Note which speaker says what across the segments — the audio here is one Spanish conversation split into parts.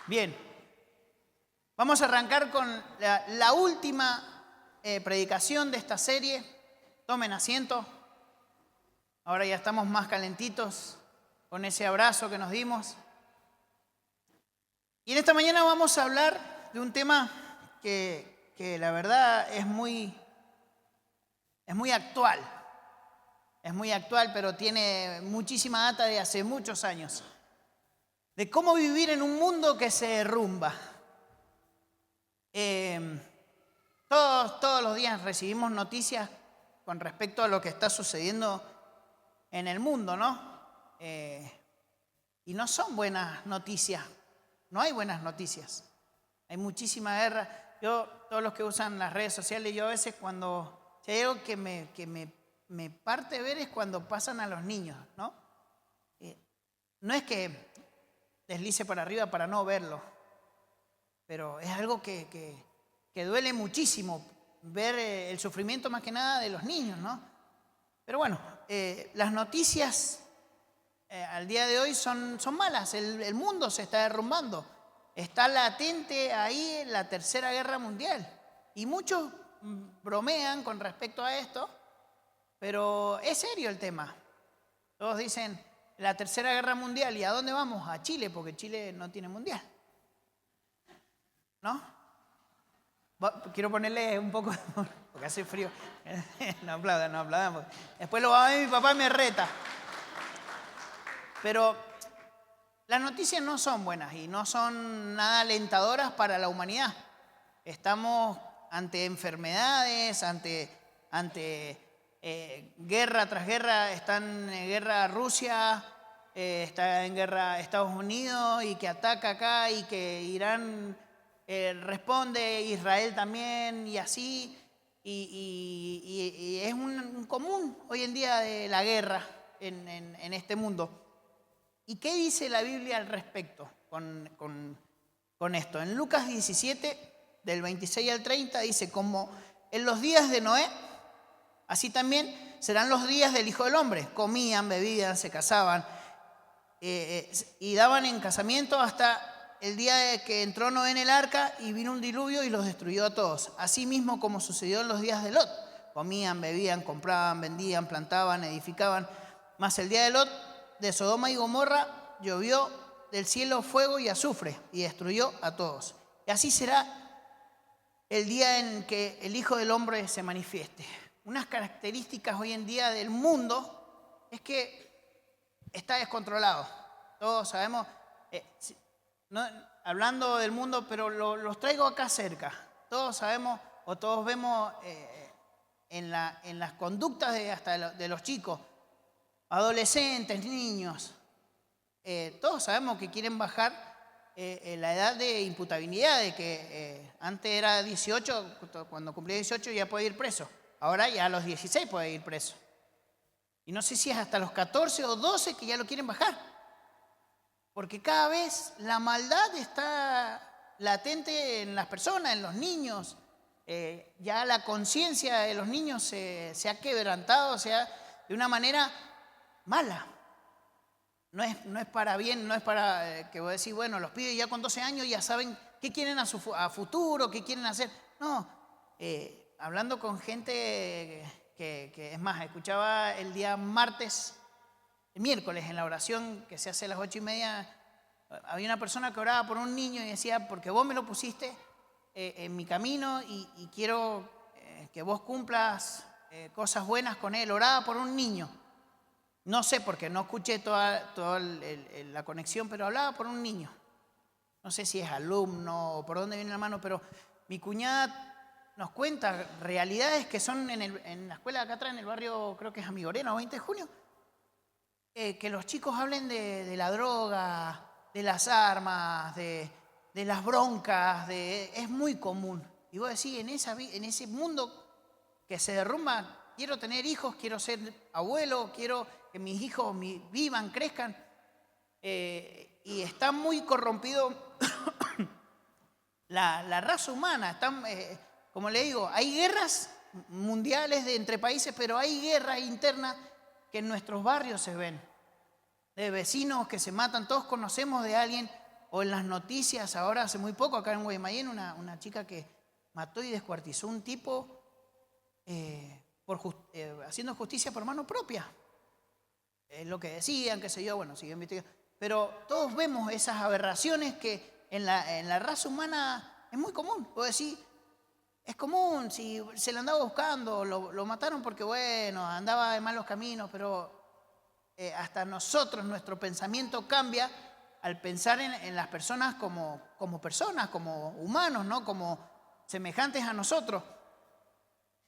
Speaker 1: Bien, vamos a arrancar con la última predicación de esta serie. Tomen asiento. Ahora ya estamos más calentitos con ese abrazo que nos dimos. Y en esta mañana vamos a hablar de un tema que la verdad es muy actual. Es muy actual, pero tiene muchísima data de hace muchos años. De cómo vivir en un mundo que se derrumba. Todos los días recibimos noticias con respecto a lo que está sucediendo en el mundo, ¿no? Y no son buenas noticias. No hay buenas noticias. Hay muchísima guerra. Todos los que usan las redes sociales, yo a veces si hay algo que me parte ver es cuando pasan a los niños, ¿no? No es que deslice para arriba para no verlo, pero es algo que duele muchísimo ver el sufrimiento más que nada de los niños, ¿no? Pero bueno, las noticias al día de hoy son malas. El mundo se está derrumbando. Está latente ahí la Tercera Guerra Mundial. Y muchos bromean con respecto a esto, pero es serio el tema. Todos dicen la Tercera Guerra Mundial. ¿Y a dónde vamos? A Chile, porque Chile no tiene mundial. ¿No? Quiero ponerle un poco, porque hace frío. No aplaudan. Después lo va a ver mi papá y me reta. Pero las noticias no son buenas y no son nada alentadoras para la humanidad. Estamos ante enfermedades, ante guerra tras guerra. Están en guerra Rusia, está en guerra Estados Unidos y que ataca acá y que Irán responde, Israel también y así. Y es un común hoy en día de la guerra en este mundo. ¿Y qué dice la Biblia al respecto con esto? En Lucas 17, del 26 al 30, dice: como en los días de Noé, así también serán los días del Hijo del Hombre. Comían, bebían, se casaban y daban en casamiento hasta el día de que entró Noé en el arca y vino un diluvio y los destruyó a todos. Así mismo como sucedió en los días de Lot. Comían, bebían, compraban, vendían, plantaban, edificaban. Mas el día de Lot, de Sodoma y Gomorra, llovió del cielo fuego y azufre y destruyó a todos. Y así será el día en que el Hijo del Hombre se manifieste. Unas características hoy en día del mundo es que está descontrolado. Todos sabemos, hablando del mundo, pero los traigo acá cerca. Todos sabemos o todos vemos en las conductas de los chicos, adolescentes, niños, todos sabemos que quieren bajar la edad de imputabilidad, de que antes era 18, cuando cumplía 18 ya puede ir preso. Ahora ya a los 16 puede ir preso. Y no sé si es hasta los 14 o 12 que ya lo quieren bajar. Porque cada vez la maldad está latente en las personas, en los niños. Ya la conciencia de los niños se ha quebrantado, o sea, de una manera mala. No es para bien, no es para que voy a decir, bueno, los pibes ya con 12 años ya saben qué quieren a futuro, qué quieren hacer. No, hablando con gente que es más, escuchaba el día miércoles en la oración que se hace a las 8:30, había una persona que oraba por un niño y decía, porque vos me lo pusiste en mi camino y quiero que vos cumplas cosas buenas con él. Oraba por un niño. No sé, porque no escuché toda la conexión, pero hablaba por un niño. No sé si es alumno o por dónde viene la mano, pero mi cuñada nos cuenta realidades que son en la escuela de acá atrás, en el barrio, creo que es Amigorena o 20 de junio, que los chicos hablen de la droga, de las armas, de las broncas, es muy común. Y vos decís, en ese mundo que se derrumba, quiero tener hijos, quiero ser abuelo, quiero que mis hijos vivan, crezcan. Y está muy corrompido la raza humana. Como le digo, hay guerras mundiales entre países, pero hay guerras internas que en nuestros barrios se ven. De vecinos que se matan, todos conocemos de alguien O en las noticias, ahora hace muy poco, acá en Guaymallén, una chica que mató y descuartizó a un tipo haciendo justicia por mano propia. Es lo que decían, qué sé yo, bueno, sigue investigando. Pero todos vemos esas aberraciones que en la raza humana es muy común. Puedo decir, es común, si se lo andaba buscando, lo mataron porque, bueno, andaba en malos caminos, pero hasta nosotros, nuestro pensamiento cambia al pensar en las personas como personas, como humanos, ¿no? Como semejantes a nosotros.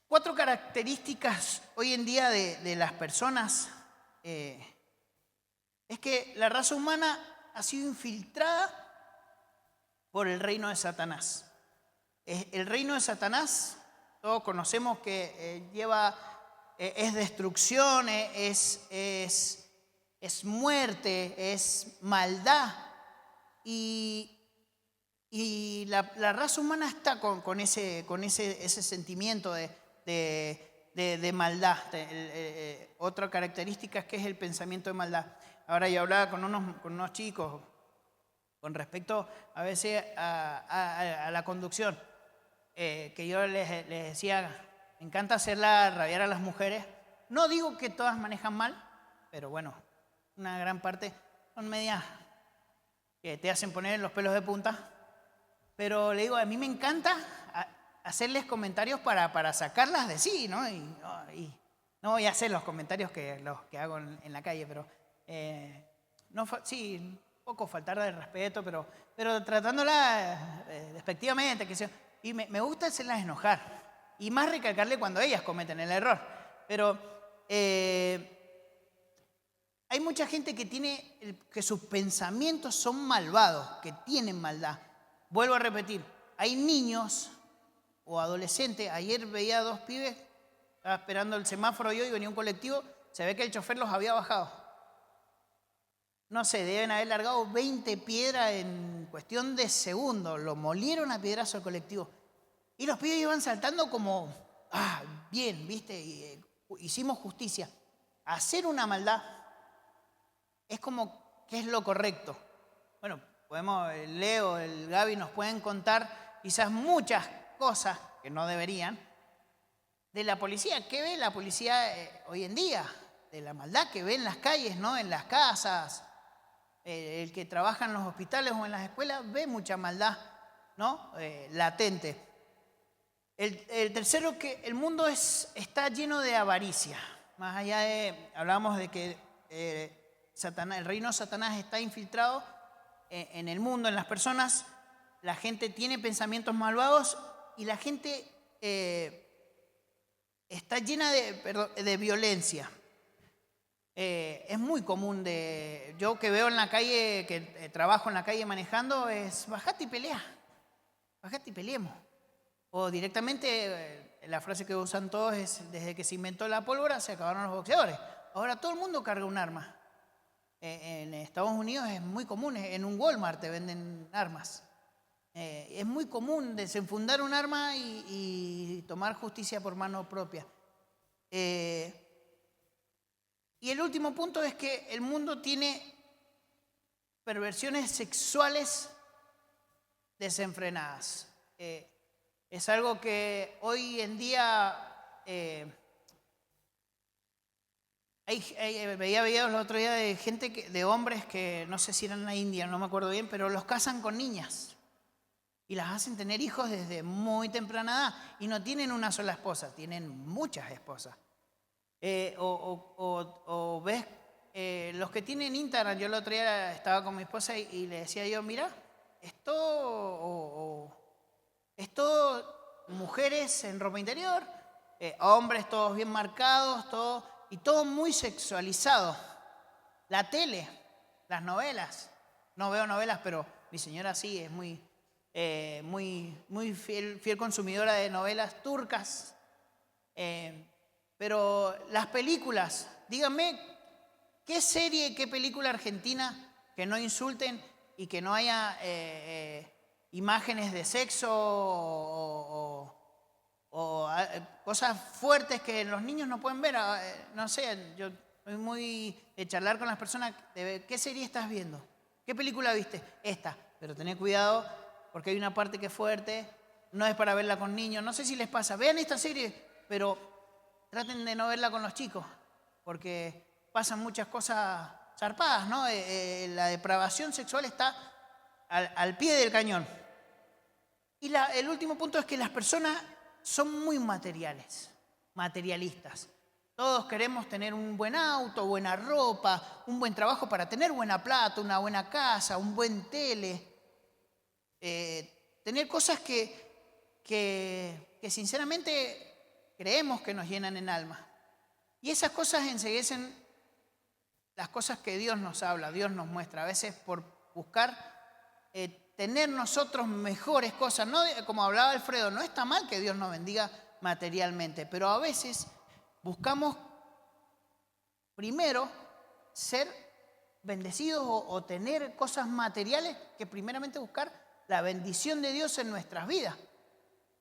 Speaker 1: 4 características hoy en día de las personas es que la raza humana ha sido infiltrada por el reino de Satanás. El reino de Satanás, todos conocemos que es destrucción, es muerte, es maldad. Y la raza humana está con ese sentimiento de maldad. Otra característica es que es el pensamiento de maldad. Ahora yo hablaba con unos chicos con respecto a veces a la conducción, que yo les decía, me encanta hacerla rabiar a las mujeres. No digo que todas manejan mal, pero bueno, una gran parte son medias que te hacen poner los pelos de punta. Pero le digo, a mí me encanta hacerles comentarios para sacarlas de sí, ¿no? Y no voy a hacer los comentarios los que hago en la calle, pero sí, un poco faltar de respeto, pero tratándola despectivamente, y me gusta hacerlas enojar, y más recalcarle cuando ellas cometen el error. Pero hay mucha gente que sus pensamientos son malvados, que tienen maldad. Vuelvo a repetir, hay niños o adolescentes. Ayer veía a 2 pibes, estaba esperando el semáforo yo y venía un colectivo, se ve que el chofer los había bajado. No sé, deben haber largado 20 piedras en cuestión de segundos, lo molieron a piedrazo al colectivo. Y los pibes iban saltando como, bien, ¿viste? Hicimos justicia. Hacer una maldad es como, ¿qué es lo correcto? Bueno, el Leo, el Gaby nos pueden contar quizás muchas cosas que no deberían de la policía. ¿Qué ve la policía hoy en día? De la maldad que ve en las calles, ¿no? En las casas. El que trabaja en los hospitales o en las escuelas ve mucha maldad, ¿no? Latente. El tercero, que el mundo está lleno de avaricia. Más allá hablamos de que el reino de Satanás está infiltrado en el mundo, en las personas. La gente tiene pensamientos malvados y la gente está llena de violencia. Es muy común, yo que veo en la calle, que trabajo en la calle manejando, es bajate y pelea, bajate y peleemos. O directamente, la frase que usan todos es, desde que se inventó la pólvora se acabaron los boxeadores. Ahora todo el mundo carga un arma. En Estados Unidos es muy común, en un Walmart te venden armas. Es muy común desenfundar un arma y tomar justicia por mano propia. Y el último punto es que el mundo tiene perversiones sexuales desenfrenadas. Es algo que hoy en día veía videos el otro día de gente, de hombres que no sé si eran en la India, no me acuerdo bien, pero los casan con niñas y las hacen tener hijos desde muy temprana edad y no tienen una sola esposa, tienen muchas esposas. O ves los que tienen Instagram. Yo el otro día estaba con mi esposa y le decía yo, mira, esto mujeres en ropa interior, hombres todos bien marcados, todo muy sexualizado. La tele, las novelas. No veo novelas, pero mi señora sí es muy fiel consumidora de novelas turcas. Pero las películas, díganme, ¿qué serie, qué película argentina que no insulten y que no haya imágenes de sexo o cosas fuertes que los niños no pueden ver? No sé, yo soy muy de charlar con las personas, de ver, ¿qué serie estás viendo? ¿Qué película viste? Esta. pero tened cuidado porque hay una parte que es fuerte, no es para verla con niños. No sé si les pasa, vean esta serie, pero traten de no verla con los chicos, porque pasan muchas cosas zarpadas, ¿no? La depravación sexual está al pie del cañón. Y el último punto es que las personas son muy materialistas. Todos queremos tener un buen auto, buena ropa, un buen trabajo para tener buena plata, una buena casa, un buen tele. Tener cosas que sinceramente creemos que nos llenan en alma. Y esas cosas enceguecen las cosas que Dios nos habla, Dios nos muestra. A veces por buscar tener nosotros mejores cosas. No, como hablaba Alfredo, no está mal que Dios nos bendiga materialmente, pero a veces buscamos primero ser bendecidos o tener cosas materiales que primeramente buscar la bendición de Dios en nuestras vidas.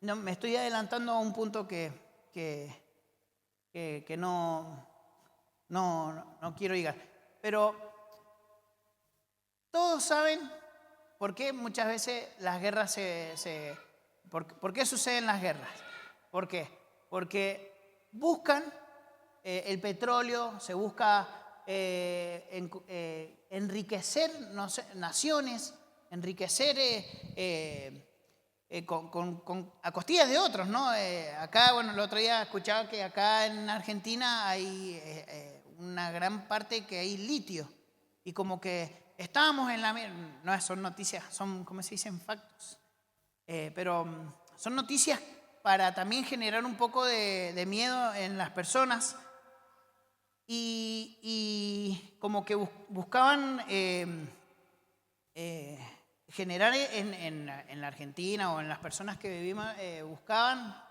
Speaker 1: No, me estoy adelantando a un punto que no quiero llegar. Pero todos saben por qué muchas veces las guerras ¿por qué suceden las guerras? ¿Por qué? Porque buscan el petróleo, se busca enriquecer naciones, enriquecer a costillas de otros, ¿no? Acá, bueno, el otro día escuchaba que acá en Argentina hay una gran parte que hay litio. Y como que estábamos en la... No son noticias, son, ¿cómo se dicen? Factos. Pero son noticias para también generar un poco de miedo en las personas. Y como que buscaban generar en la Argentina o en las personas que vivimos, buscaban,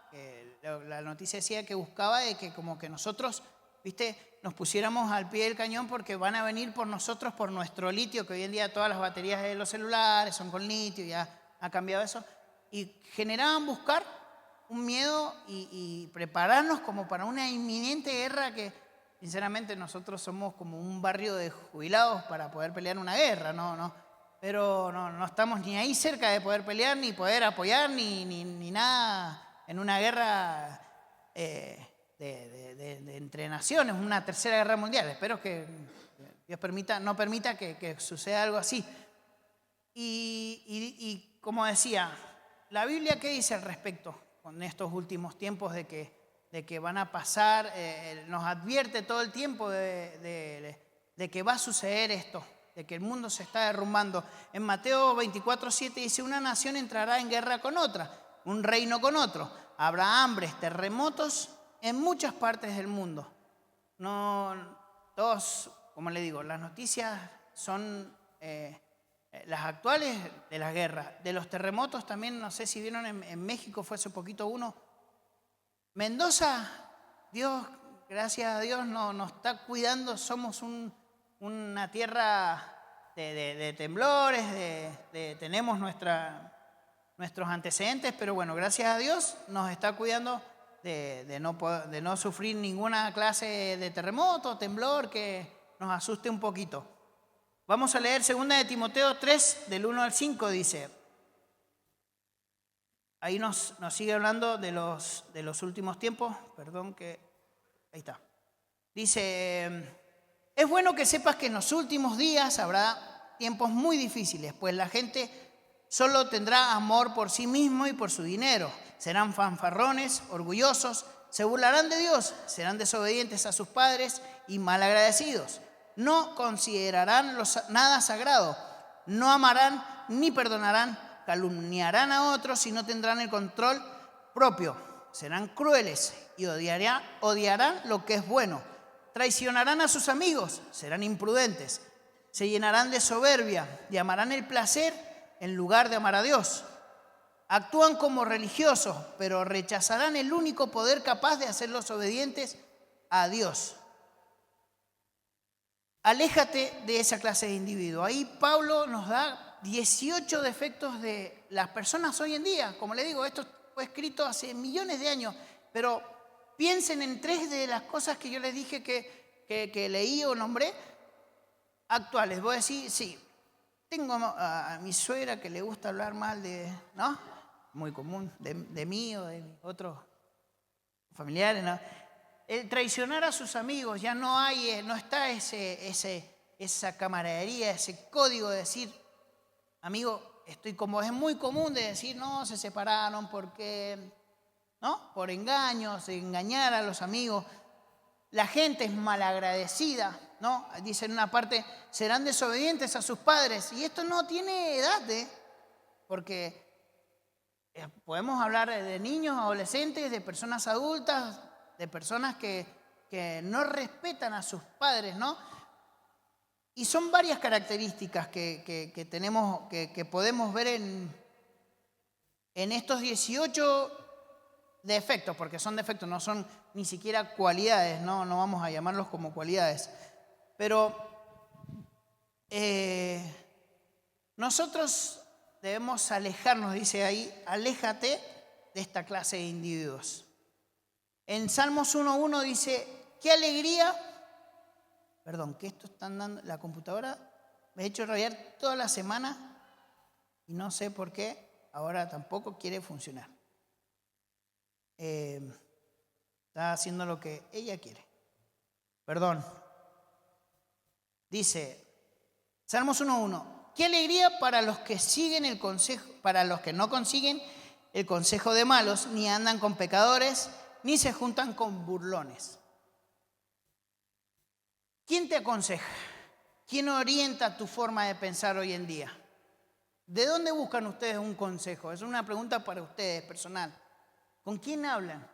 Speaker 1: la noticia decía que buscaba de que como que nosotros, ¿viste?, nos pusiéramos al pie del cañón porque van a venir por nosotros, por nuestro litio, que hoy en día todas las baterías de los celulares son con litio, ya ha cambiado eso, y generaban buscar un miedo y prepararnos como para una inminente guerra que, sinceramente, nosotros somos como un barrio de jubilados para poder pelear una guerra, pero no estamos ni ahí cerca de poder pelear, ni poder apoyar, ni nada en una guerra de entre naciones, una tercera guerra mundial. Espero que Dios no permita que suceda algo así. Y como decía, ¿la Biblia qué dice al respecto con estos últimos tiempos de que van a pasar? Nos advierte todo el tiempo de que va a suceder esto, de que el mundo se está derrumbando. En Mateo 24:7 dice: una nación entrará en guerra con otra, un reino con otro. Habrá hambres, terremotos en muchas partes del mundo. No, todos, como le digo, las noticias son las actuales de las guerras. De los terremotos también, no sé si vieron en México, fue hace poquito uno. Mendoza, Dios, gracias a Dios, nos está cuidando. Somos una tierra de temblores, tenemos nuestros antecedentes, pero bueno, gracias a Dios nos está cuidando de no sufrir ninguna clase de terremoto, temblor que nos asuste un poquito. Vamos a leer 2 de Timoteo 3, del 1 al 5, dice. Ahí nos sigue hablando de los últimos tiempos. Perdón que... Ahí está. Dice: es bueno que sepas que en los últimos días habrá tiempos muy difíciles, pues la gente solo tendrá amor por sí mismo y por su dinero. Serán fanfarrones, orgullosos, se burlarán de Dios, serán desobedientes a sus padres y malagradecidos. No considerarán nada sagrado, no amarán ni perdonarán, calumniarán a otros y no tendrán el control propio. Serán crueles y odiarán lo que es bueno. Traicionarán a sus amigos, serán imprudentes, se llenarán de soberbia y amarán el placer en lugar de amar a Dios. Actúan como religiosos, pero rechazarán el único poder capaz de hacerlos obedientes a Dios. Aléjate de esa clase de individuo. Ahí Pablo nos da 18 defectos de las personas hoy en día. Como le digo, esto fue escrito hace millones de años, pero piensen en 3 de las cosas que yo les dije que leí o nombré actuales. Voy a decir, sí, Tengo a mi suegra que le gusta hablar mal de, ¿no? Muy común, de mí o de mis otros familiares, ¿no? El traicionar a sus amigos, ya no hay, no está esa camaradería, ese código de decir, amigo, estoy como es muy común de decir, no, se separaron porque, ¿no? Por engaños, engañar a los amigos. La gente es malagradecida, ¿no? Dice en una parte, serán desobedientes a sus padres. Y esto no tiene edad, porque podemos hablar de niños, adolescentes, de personas adultas, de personas que no respetan a sus padres, ¿no? Y son varias características que tenemos, que podemos ver en estos 18 defectos, porque son defectos, no son ni siquiera cualidades, no vamos a llamarlos como cualidades. Pero nosotros debemos alejarnos, dice ahí, aléjate de esta clase de individuos. En Salmos 1:1 dice, qué alegría, que esto están dando, la computadora me ha hecho rayar toda la semana y no sé por qué ahora tampoco quiere funcionar. Está haciendo lo que ella quiere. Perdón. Dice, Salmos 1:1, qué alegría para los que siguen el consejo, para los que no consiguen el consejo de malos, ni andan con pecadores, ni se juntan con burlones. ¿Quién te aconseja? ¿Quién orienta tu forma de pensar hoy en día? ¿De dónde buscan ustedes un consejo? Es una pregunta para ustedes, personal. ¿Con quién hablan?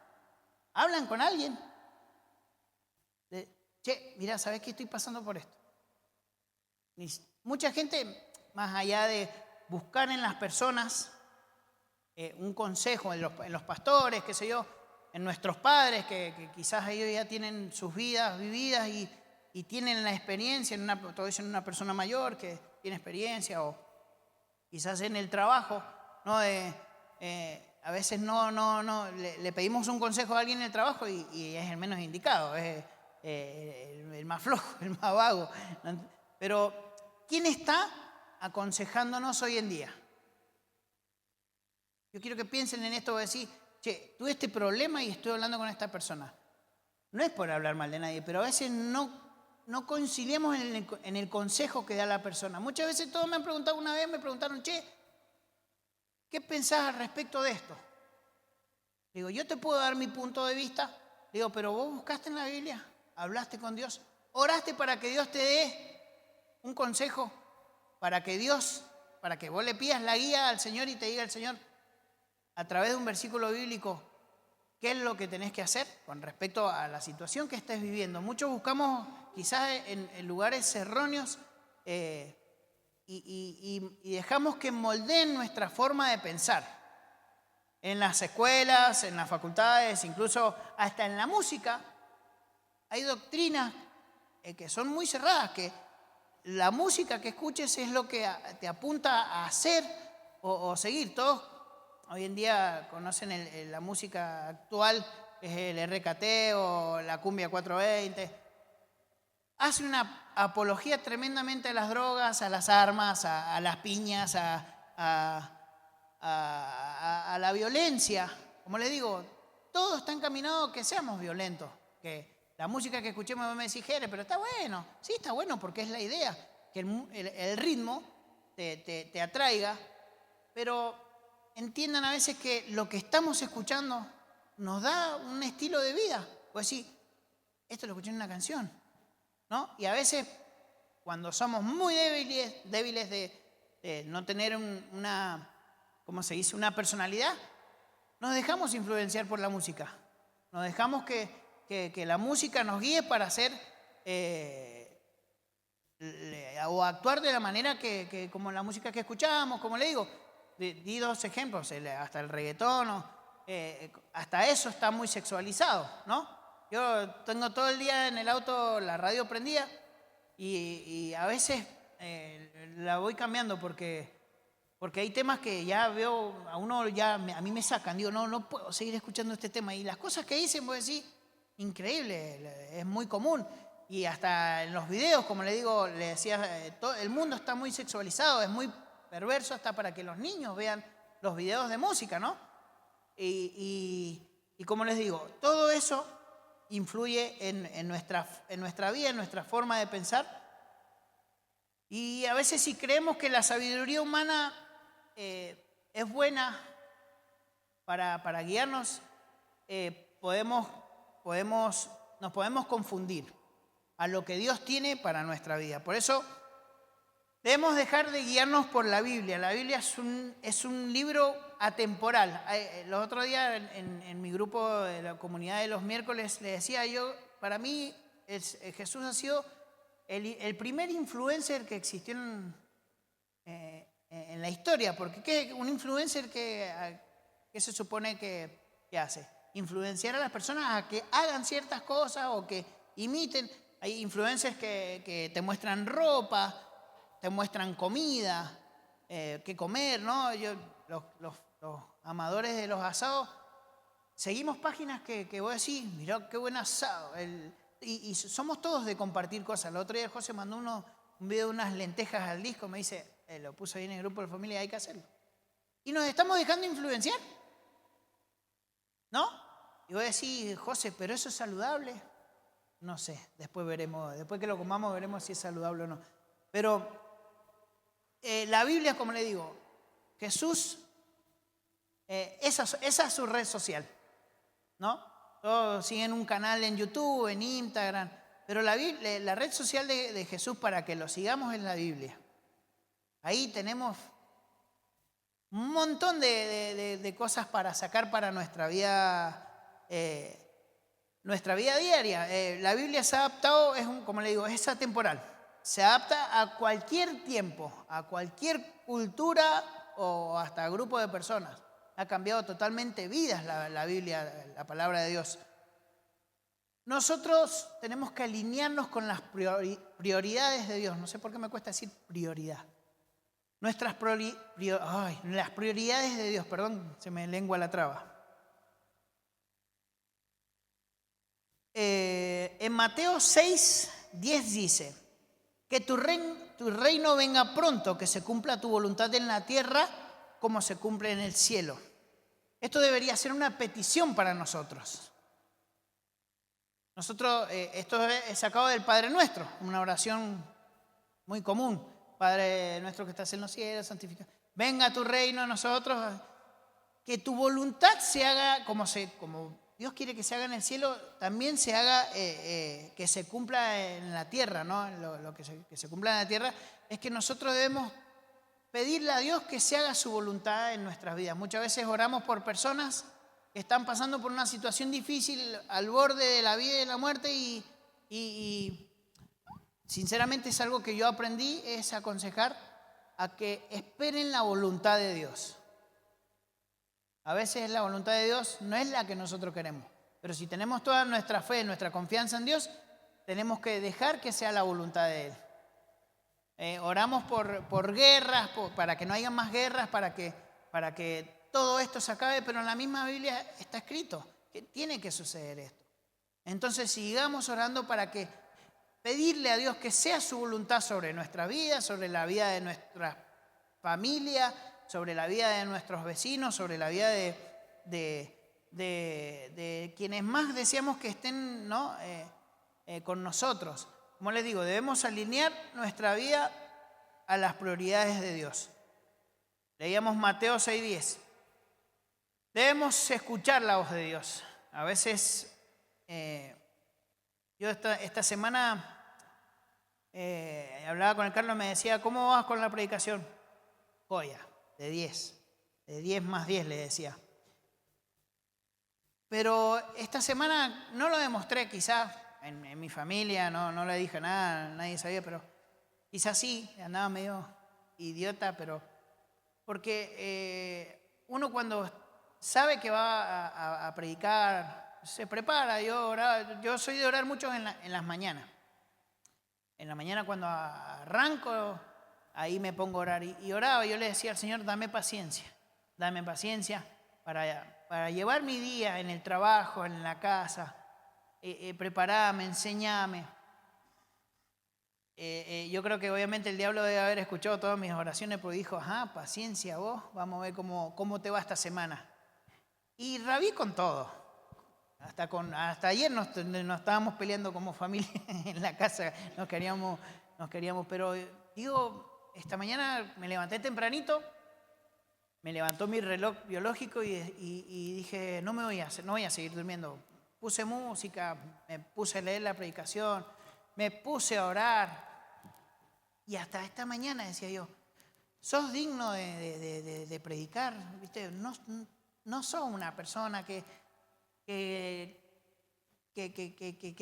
Speaker 1: ¿Hablan con alguien? Che, mira, ¿sabes qué? Estoy pasando por esto. Mucha gente, más allá de buscar en las personas un consejo, en los pastores, qué sé yo, en nuestros padres, que quizás ellos ya tienen sus vidas vividas y tienen la experiencia, en una persona mayor que tiene experiencia, o quizás en el trabajo, ¿no? A veces le pedimos un consejo a alguien en el trabajo y es el menos indicado, es el más flojo, el más vago. Pero, ¿quién está aconsejándonos hoy en día? Yo quiero que piensen en esto, voy a decir, che, tuve este problema y estoy hablando con esta persona. No es por hablar mal de nadie, pero a veces no conciliamos en el consejo que da la persona. Muchas veces todos me han preguntado, una vez me preguntaron, che, ¿qué pensás al respecto de esto? Digo, yo te puedo dar mi punto de vista. Digo, pero vos buscaste en la Biblia, hablaste con Dios, oraste para que Dios te dé un consejo, para que vos le pidas la guía al Señor y te diga el Señor, a través de un versículo bíblico, qué es lo que tenés que hacer con respecto a la situación que estés viviendo. Muchos buscamos quizás en lugares erróneos y dejamos que moldeen nuestra forma de pensar. En las escuelas, en las facultades, incluso hasta en la música, hay doctrinas que son muy cerradas, que la música que escuches es lo que te apunta a hacer o seguir. Todos hoy en día conocen la música actual, es el RKT o la cumbia 420. Hace una apología tremendamente a las drogas, a las armas, a las piñas, a la violencia. Como les digo, todo está encaminado a que seamos violentos. Que la música que escuchemos me dice, Jere, pero está bueno. Sí, está bueno porque es la idea, que el ritmo te atraiga, pero entiendan a veces que lo que estamos escuchando nos da un estilo de vida. Pues sí, esto lo escuché en una canción, ¿no? Y a veces, cuando somos muy débiles de no tener ¿cómo se dice?, una personalidad, nos dejamos influenciar por la música. Nos dejamos que la música nos guíe para hacer o actuar de la manera como la música que escuchamos, como le digo. Di dos ejemplos, hasta el reggaetón, hasta eso está muy sexualizado, ¿no? Yo tengo todo el día en el auto la radio prendida y a veces la voy cambiando porque hay temas que ya veo, a mí me sacan, digo, no puedo seguir escuchando este tema. Y las cosas que dicen, voy a decir, increíble, es muy común. y hasta en los videos, como le digo, le decía, el mundo está muy sexualizado, es muy perverso hasta para que los niños vean los videos de música, ¿no? Y como les digo, todo eso influye en nuestra vida, en nuestra forma de pensar. Y a veces si creemos que la sabiduría humana es buena para guiarnos, nos podemos confundir a lo que Dios tiene para nuestra vida. Por eso debemos dejar de guiarnos por la Biblia. La Biblia es un libro atemporal. Los otros días en mi grupo de la comunidad de los miércoles le decía yo, para mí Jesús ha sido el primer influencer que existió en la historia. Porque un influencer que se supone que hace? Influenciar a las personas a que hagan ciertas cosas o que imiten. Hay influencers que te muestran ropa, te muestran comida, qué comer, ¿no? Los amadores de los asados, seguimos páginas que vos decís, mirá qué buen asado. Y somos todos de compartir cosas. El otro día José mandó un video de unas lentejas al disco, me dice, lo puso ahí en el grupo de familia, hay que hacerlo. Y nos estamos dejando influenciar, ¿no? Y vos decís, José, ¿pero eso es saludable? No sé, después veremos, después que lo comamos veremos si es saludable o no. Pero la Biblia, como le digo, Jesús, esa es su red social, ¿no? Todos siguen un canal en YouTube, en Instagram, pero la red social de Jesús para que lo sigamos es la Biblia. Ahí tenemos un montón de cosas para sacar para nuestra vida diaria. La Biblia se ha adaptado, como le digo, es atemporal. Se adapta a cualquier tiempo, a cualquier cultura o hasta grupo de personas. Ha cambiado totalmente vidas la Biblia, la palabra de Dios. Nosotros tenemos que alinearnos con las prioridades de Dios. No sé por qué me cuesta decir prioridad. Las prioridades de Dios, perdón, se me lengua la traba. En Mateo 6:10 dice, que tu reino venga pronto, que se cumpla tu voluntad en la tierra como se cumple en el cielo. Esto debería ser una petición para nosotros. Esto es sacado del Padre Nuestro, una oración muy común. Padre nuestro que estás en los cielos, santificado. Venga tu reino a nosotros. Que tu voluntad se haga como Dios quiere que se haga en el cielo, también se haga, que se cumpla en la tierra, ¿no? Que se cumpla en la tierra es que nosotros debemos pedirle a Dios que se haga su voluntad en nuestras vidas. Muchas veces oramos por personas que están pasando por una situación difícil al borde de la vida y de la muerte y sinceramente es algo que yo aprendí, es aconsejar a que esperen la voluntad de Dios. A veces la voluntad de Dios no es la que nosotros queremos, pero si tenemos toda nuestra fe, nuestra confianza en Dios, tenemos que dejar que sea la voluntad de Él. Oramos por guerras, para que no haya más guerras, para que todo esto se acabe, pero en la misma Biblia está escrito que tiene que suceder esto. Entonces sigamos orando para que pedirle a Dios que sea su voluntad sobre nuestra vida, sobre la vida de nuestra familia, sobre la vida de nuestros vecinos, sobre la vida de quienes más deseamos que estén, ¿no? Con nosotros. Como les digo, debemos alinear nuestra vida a las prioridades de Dios. Leíamos Mateo 6:10. Debemos escuchar la voz de Dios. A veces, yo esta semana hablaba con el Carlos y me decía, ¿cómo vas con la predicación? Joya. De 10 más 10 le decía. Pero esta semana no lo demostré, quizás en mi familia, no le dije nada, nadie sabía, pero quizás sí, andaba medio idiota, pero porque uno cuando sabe que va a predicar, se prepara. Yo soy de orar mucho en las mañanas. En la mañana cuando arranco, ahí me pongo a orar y oraba. Yo le decía al Señor, dame paciencia para llevar mi día en el trabajo, en la casa, preparame, enseñame. yo creo que obviamente el diablo debe haber escuchado todas mis oraciones porque dijo, ajá, paciencia vos, vamos a ver cómo te va esta semana. Y rabí con todo. Hasta ayer nos estábamos peleando como familia en la casa, nos queríamos, pero digo, esta mañana me levanté tempranito, me levantó mi reloj biológico y dije, no voy a seguir durmiendo. Puse música, me puse a leer la predicación, me puse a orar. Y hasta esta mañana decía yo, sos digno de predicar, ¿viste? No sos una persona que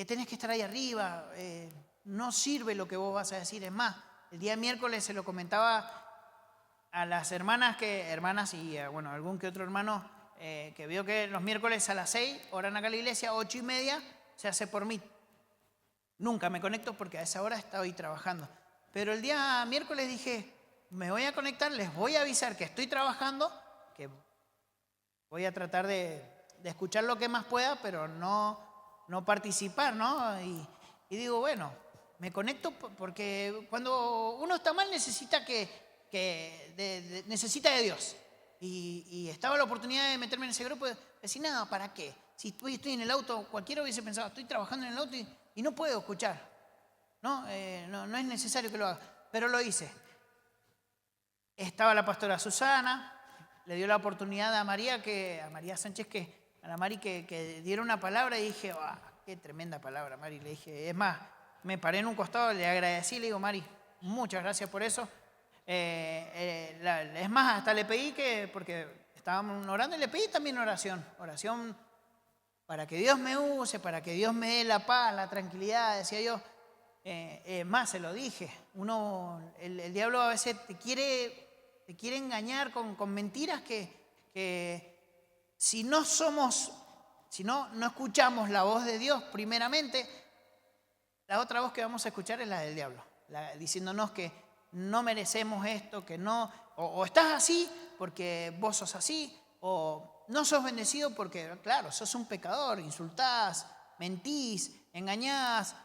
Speaker 1: tenés que estar ahí arriba, no sirve lo que vos vas a decir. Es más, el día miércoles se lo comentaba a las hermanas y bueno, algún que otro hermano que vio que los miércoles a las 6 oran acá a la iglesia, 8:30 se hace por mí. Nunca me conecto porque a esa hora estoy trabajando. Pero el día miércoles dije, me voy a conectar, les voy a avisar que estoy trabajando, que voy a tratar de escuchar lo que más pueda, pero no participar, ¿no? Y digo, bueno, me conecto porque cuando uno está mal necesita necesita de Dios. Y estaba la oportunidad de meterme en ese grupo y decir, nada, ¿para qué? Si estoy en el auto, cualquiera hubiese pensado, estoy trabajando en el auto y no puedo escuchar. No es necesario que lo haga, pero lo hice. Estaba la pastora Susana, le dio la oportunidad a María Sánchez, a la Mari que diera una palabra y dije, qué tremenda palabra, Mari. Le dije, es más, me paré en un costado, le agradecí, le digo, Mari, muchas gracias por eso. Es más, hasta le pedí porque estábamos orando y le pedí también oración para que Dios me use, para que Dios me dé la paz, la tranquilidad, decía yo. Más se lo dije, el diablo a veces te quiere engañar con mentiras que si no escuchamos la voz de Dios primeramente, la otra voz que vamos a escuchar es la del diablo, diciéndonos que no merecemos esto, que no, o estás así porque vos sos así, o no sos bendecido porque, claro, sos un pecador, insultás, mentís, engañás,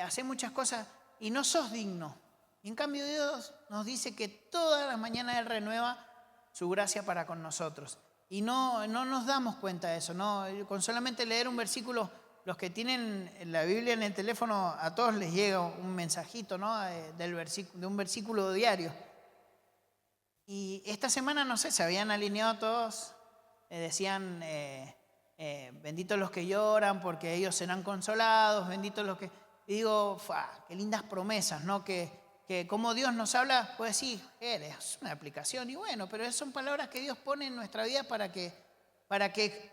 Speaker 1: hacés muchas cosas y no sos digno. Y en cambio Dios nos dice que todas las mañanas Él renueva su gracia para con nosotros. Y no nos damos cuenta de eso, ¿no? Con solamente leer un versículo, los que tienen la Biblia en el teléfono, a todos les llega un mensajito, ¿no? De un versículo diario. Y esta semana, no sé, se habían alineado todos, decían, benditos los que lloran porque ellos serán consolados, benditos los que... Y digo, qué lindas promesas, ¿no? Que como Dios nos habla, pues sí, es una aplicación. Y bueno, pero son palabras que Dios pone en nuestra vida para que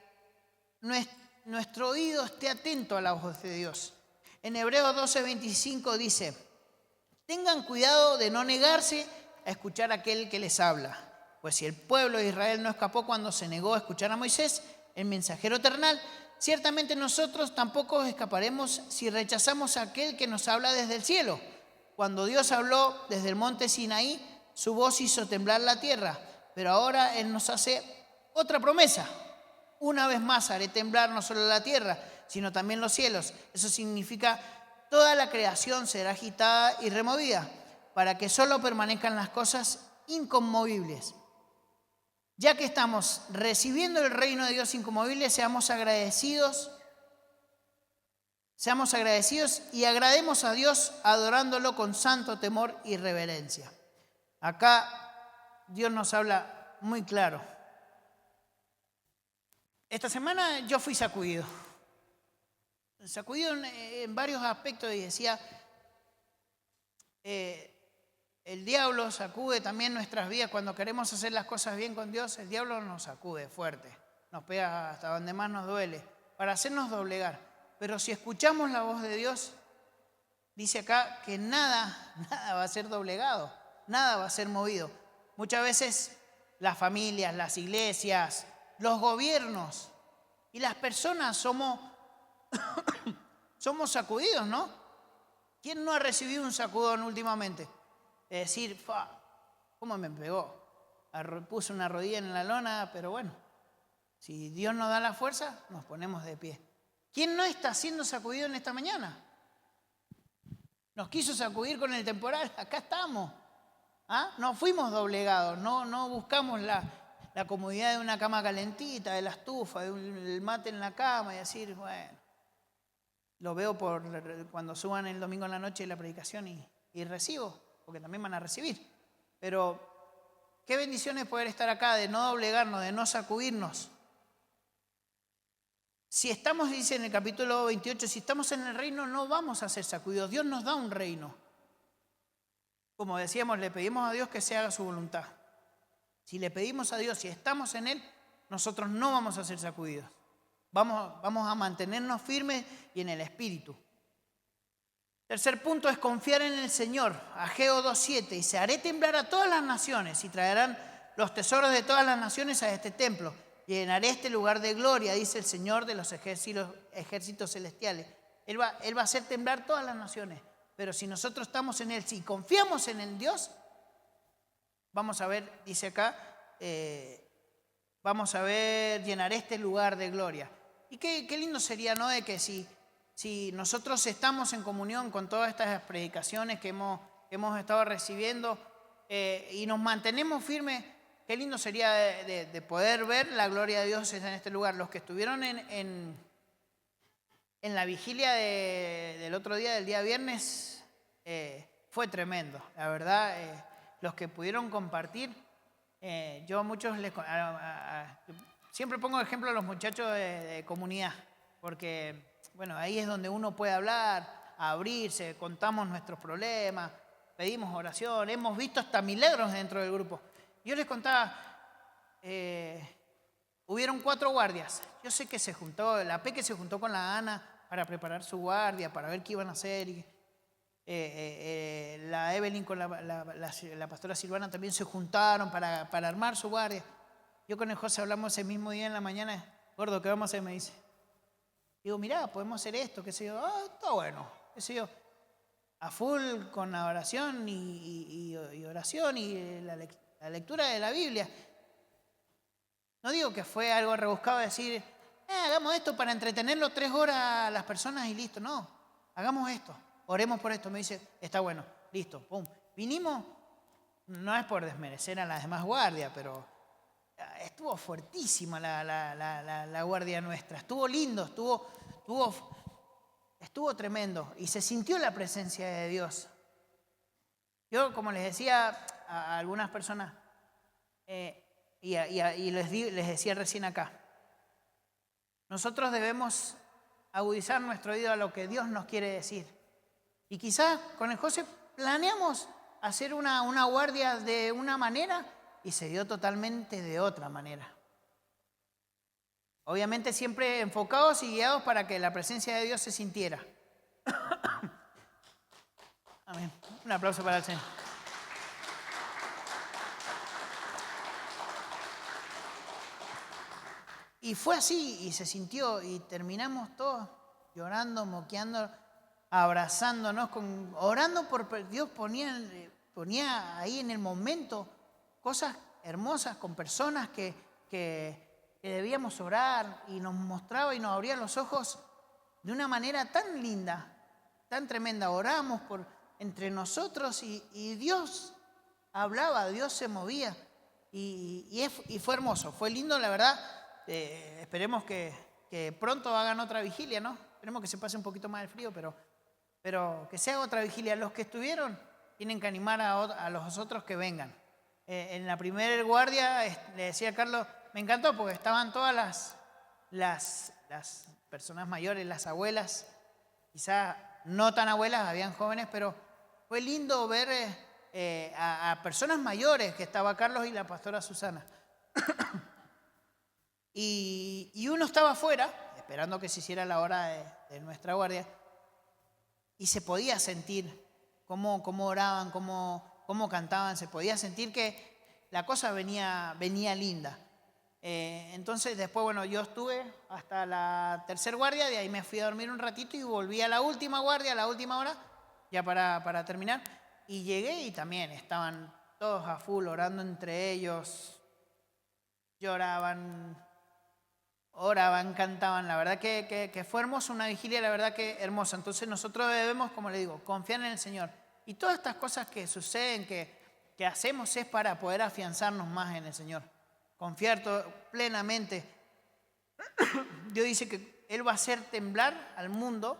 Speaker 1: nuestro oído esté atento a la voz de Dios. En Hebreos 12:25 dice, tengan cuidado de no negarse a escuchar a aquel que les habla. Pues si el pueblo de Israel no escapó cuando se negó a escuchar a Moisés, el mensajero eternal, ciertamente nosotros tampoco escaparemos si rechazamos a aquel que nos habla desde el cielo. Cuando Dios habló desde el monte Sinaí, su voz hizo temblar la tierra, pero ahora Él nos hace otra promesa. Una vez más haré temblar no solo la tierra, sino también los cielos. Eso significa toda la creación será agitada y removida, para que solo permanezcan las cosas inconmovibles. Ya que estamos recibiendo el reino de Dios inconmovible, seamos agradecidos y agrademos a Dios adorándolo con santo temor y reverencia. Acá Dios nos habla muy claro. Esta semana yo fui sacudido en varios aspectos y decía, el diablo sacude también nuestras vidas. Cuando queremos hacer las cosas bien con Dios, el diablo nos sacude fuerte, nos pega hasta donde más nos duele, para hacernos doblegar. Pero si escuchamos la voz de Dios, dice acá que nada va a ser doblegado, nada va a ser movido. Muchas veces las familias, las iglesias, los gobiernos y las personas somos sacudidos, ¿no? ¿Quién no ha recibido un sacudón últimamente? Es decir, ¿cómo me pegó? Puse una rodilla en la lona, pero bueno, si Dios nos da la fuerza, nos ponemos de pie. ¿Quién no está siendo sacudido en esta mañana? Nos quiso sacudir con el temporal, acá estamos. ¿Ah? No fuimos doblegados, no buscamos la comodidad de una cama calentita, de la estufa, del mate en la cama y decir, bueno, lo veo cuando suban el domingo en la noche la predicación y recibo, porque también van a recibir. Pero qué bendición es poder estar acá, de no doblegarnos, de no sacudirnos. Si estamos, dice en el capítulo 28, si estamos en el reino no vamos a ser sacudidos. Dios nos da un reino. Como decíamos, le pedimos a Dios que se haga su voluntad. Si le pedimos a Dios, si estamos en Él, nosotros no vamos a ser sacudidos. Vamos a mantenernos firmes y en el Espíritu. Tercer punto es confiar en el Señor. Ageo 2:7 dice, haré temblar a todas las naciones y traerán los tesoros de todas las naciones a este templo. Llenaré este lugar de gloria, dice el Señor de los ejércitos celestiales. Él va a hacer temblar todas las naciones. Pero si nosotros estamos en Él, si confiamos en el Dios, vamos a ver, dice acá, vamos a ver, llenaré este lugar de gloria. Y qué lindo sería, ¿no? De que si nosotros estamos en comunión con todas estas predicaciones que hemos estado recibiendo y nos mantenemos firmes, qué lindo sería de poder ver la gloria de Dios en este lugar. Los que estuvieron en la vigilia del otro día, del día viernes, fue tremendo. La verdad, los que pudieron compartir, yo a muchos siempre pongo ejemplo a los muchachos de comunidad, porque bueno, ahí es donde uno puede hablar, abrirse, contamos nuestros problemas, pedimos oración, hemos visto hasta milagros dentro del grupo. Yo les contaba, hubieron 4 guardias. Yo sé que la Peque se juntó con la Ana para preparar su guardia, para ver qué iban a hacer. Y, la Evelyn con la pastora Silvana también se juntaron para armar su guardia. Yo con el José hablamos ese mismo día en la mañana. Gordo, ¿qué vamos a hacer? Me dice. Digo, mirá, podemos hacer esto, qué sé yo. Está bueno, qué sé yo. A full con la oración y oración y la lectura de la Biblia. No digo que fue algo rebuscado decir, hagamos esto para entretenerlo 3 horas a las personas y listo. No, hagamos esto, oremos por esto. Me dice, está bueno, listo, pum. Vinimos, no es por desmerecer a las demás guardias, pero estuvo fuertísima la guardia nuestra. Estuvo lindo, estuvo tremendo y se sintió la presencia de Dios. Yo, como les decía a algunas personas, y les decía recién acá, nosotros debemos agudizar nuestro oído a lo que Dios nos quiere decir. Y quizás con el José planeamos hacer una guardia de una manera y se dio totalmente de otra manera. Obviamente siempre enfocados y guiados para que la presencia de Dios se sintiera. Amén. Un aplauso para el Señor. Y fue así, y se sintió, y terminamos todos llorando, moqueando, abrazándonos, orando por Dios. Ponía ahí en el momento cosas hermosas con personas que debíamos orar, y nos mostraba y nos abría los ojos de una manera tan linda, tan tremenda. Oramos entre nosotros y Dios hablaba, Dios se movía, y fue hermoso, fue lindo, la verdad. Esperemos que pronto hagan otra vigilia, ¿no? Esperemos que se pase un poquito más el frío, pero que se haga otra vigilia. Los que estuvieron tienen que animar a los otros que vengan. En la primera guardia, le decía a Carlos, me encantó porque estaban todas las personas mayores, las abuelas, quizás no tan abuelas, habían jóvenes, pero fue lindo ver a personas mayores, que estaba Carlos y la pastora Susana. Y uno estaba afuera, esperando que se hiciera la hora de nuestra guardia, y se podía sentir cómo oraban, cómo cantaban, se podía sentir que la cosa venía linda. Entonces después, bueno, yo estuve hasta la tercera guardia, de ahí me fui a dormir un ratito y volví a la última guardia, a la última hora, ya para terminar. Y llegué y también estaban todos a full orando entre ellos, lloraban, oraban, cantaban. La verdad que fue hermoso, una vigilia, la verdad que hermosa. Entonces nosotros debemos, como le digo, confiar en el Señor. Y todas estas cosas que suceden, que hacemos, es para poder afianzarnos más en el Señor. Confiar plenamente. Dios dice que Él va a hacer temblar al mundo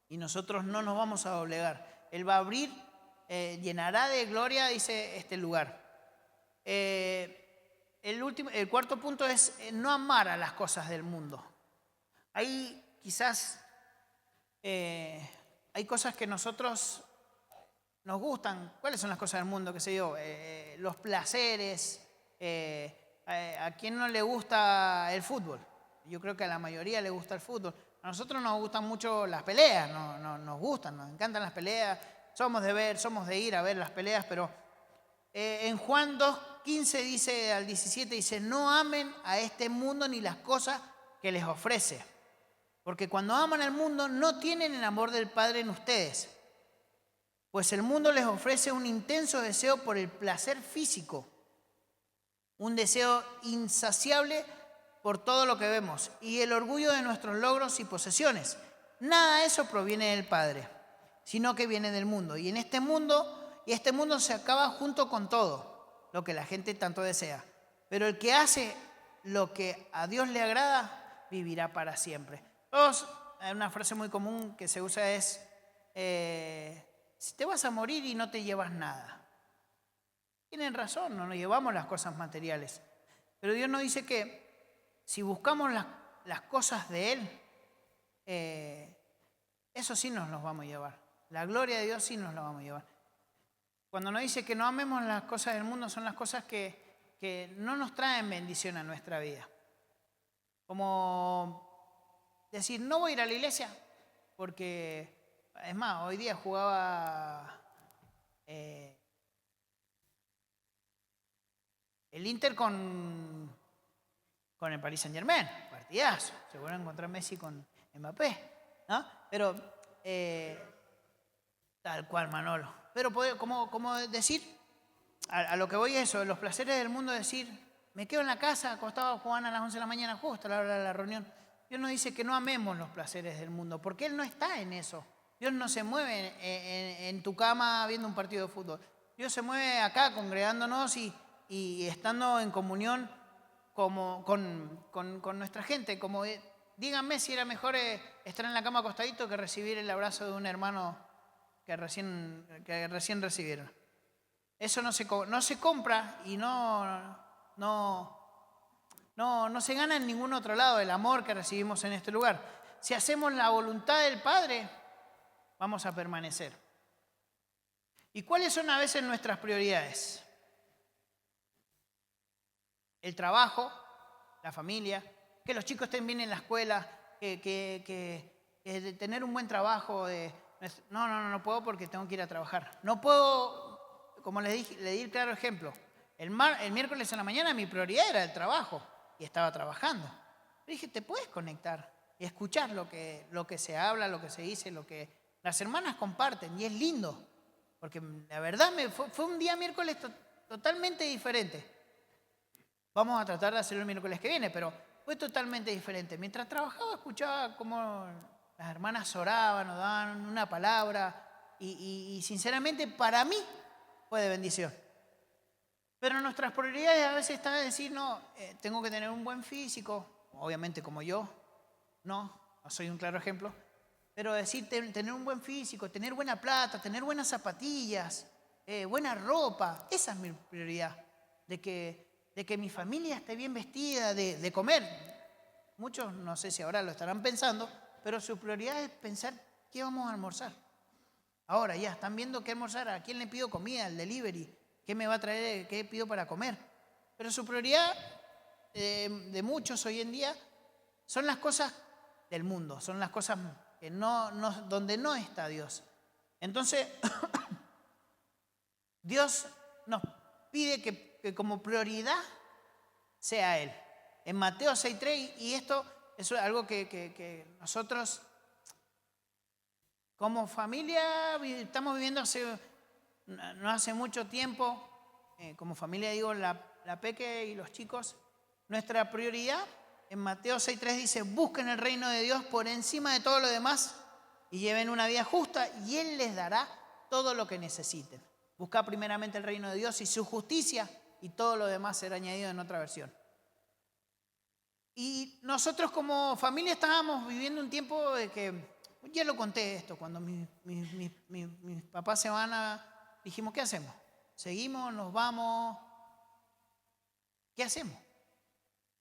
Speaker 1: y nosotros no nos vamos a doblegar. Él va a abrir, llenará de gloria, dice, este lugar. El cuarto punto es no amar a las cosas del mundo. Ahí quizás hay cosas que nosotros nos gustan. ¿Cuáles son las cosas del mundo? ¿Qué sé yo? Los placeres. ¿A quién no le gusta el fútbol? Yo creo que a la mayoría le gusta el fútbol. A nosotros nos gustan mucho las peleas, nos gustan, nos encantan las peleas. Somos de ir a ver las peleas, pero en Juan 2:15 dice al 17, dice, no amen a este mundo ni las cosas que les ofrece. Porque cuando aman al mundo no tienen el amor del Padre en ustedes. Pues el mundo les ofrece un intenso deseo por el placer físico. Un deseo insaciable por todo lo que vemos y el orgullo de nuestros logros y posesiones. Nada de eso proviene del Padre, sino que viene del mundo. Y este mundo se acaba junto con todo lo que la gente tanto desea. Pero el que hace lo que a Dios le agrada, vivirá para siempre. Una frase muy común que se usa es, si te vas a morir y no te llevas nada. Tienen razón, no nos llevamos las cosas materiales. Pero Dios nos dice que si buscamos las cosas de Él, eso sí nos los vamos a llevar. La gloria de Dios sí nos la vamos a llevar. Cuando nos dice que no amemos las cosas del mundo, son las cosas que no nos traen bendición a nuestra vida. Como decir, no voy a ir a la iglesia, porque, es más, hoy día jugaba el Inter con el Paris Saint-Germain, partidazo. Seguro encontrar Messi con Mbappé, ¿no? Pero, tal cual, Manolo. Pero, como decir, a lo que voy es eso, los placeres del mundo, decir, me quedo en la casa, acostado jugando a las 11 de la mañana, justo a la hora de la reunión. Dios nos dice que no amemos los placeres del mundo, porque Él no está en eso. Dios no se mueve en tu cama viendo un partido de fútbol. Dios se mueve acá congregándonos y estando en comunión con nuestra gente. Como díganme si era mejor estar en la cama acostadito que recibir el abrazo de un hermano que recién recibieron. Eso no se compra y no se gana en ningún otro lado el amor que recibimos en este lugar. Si hacemos la voluntad del Padre, vamos a permanecer. ¿Y cuáles son a veces nuestras prioridades? El trabajo, la familia, que los chicos estén bien en la escuela, que tener un buen trabajo. No puedo porque tengo que ir a trabajar. No puedo, como le di el claro ejemplo. El miércoles en la mañana mi prioridad era el trabajo y estaba trabajando. Le dije, te puedes conectar y escuchar lo que se habla, lo que se dice, lo que las hermanas comparten, y es lindo, porque la verdad fue un día miércoles totalmente diferente. Vamos a tratar de hacerlo el miércoles que viene, pero fue totalmente diferente. Mientras trabajaba, escuchaba cómo las hermanas oraban o daban una palabra y sinceramente para mí fue de bendición. Pero nuestras prioridades a veces están en decir, no, tengo que tener un buen físico, obviamente como yo, no soy un claro ejemplo, pero decir tener un buen físico, tener buena plata, tener buenas zapatillas, buena ropa, esa es mi prioridad, de que mi familia esté bien vestida, de comer. Muchos, no sé si ahora lo estarán pensando, pero su prioridad es pensar qué vamos a almorzar. Ahora ya están viendo qué almorzar, a quién le pido comida, el delivery, qué me va a traer, qué pido para comer. Pero su prioridad de muchos hoy en día son las cosas del mundo, son las cosas que donde no está Dios. Entonces, Dios nos pide que como prioridad sea Él. En Mateo 6:3, y esto es algo que nosotros como familia estamos viviendo no hace mucho tiempo, como familia digo, la Peque y los chicos, nuestra prioridad en Mateo 6:3 dice, busquen el reino de Dios por encima de todo lo demás y lleven una vida justa y Él les dará todo lo que necesiten. Busca primeramente el reino de Dios y su justicia y todo lo demás será añadido en otra versión. Y nosotros como familia estábamos viviendo un tiempo de que, ya lo conté esto, cuando mis papás se van dijimos, ¿qué hacemos? ¿Seguimos? ¿Nos vamos? ¿Qué hacemos?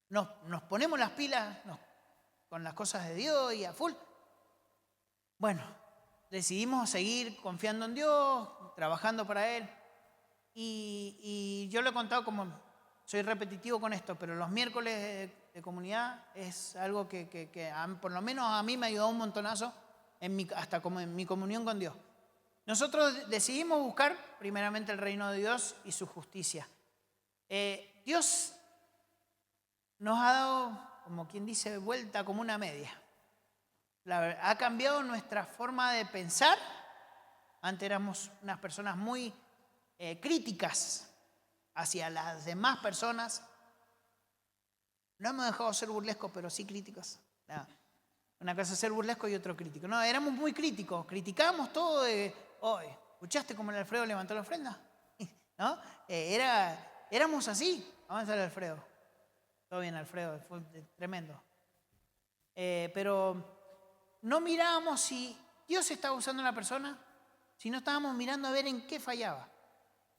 Speaker 1: ¿Nos ponemos las pilas con las cosas de Dios y a full? Bueno, decidimos seguir confiando en Dios, trabajando para Él. Y yo lo he contado como, soy repetitivo con esto, pero los miércoles de comunidad es algo que por lo menos a mí me ayudó un montonazo hasta como en mi comunión con Dios. Nosotros decidimos buscar primeramente el reino de Dios y su justicia. Dios nos ha dado, como quien dice, vuelta como una media. Ha cambiado nuestra forma de pensar. Antes éramos unas personas muy críticas hacia las demás personas. No hemos dejado de ser burlescos, pero sí críticos. Una cosa es ser burlesco y otro crítico. No, éramos muy críticos. Criticábamos todo de, hoy, ¿escuchaste cómo el Alfredo levantó la ofrenda? ¿No? Éramos así. Vamos a ver Alfredo. Todo bien, Alfredo, fue tremendo. Pero no mirábamos si Dios estaba usando a la persona, si no estábamos mirando a ver en qué fallaba.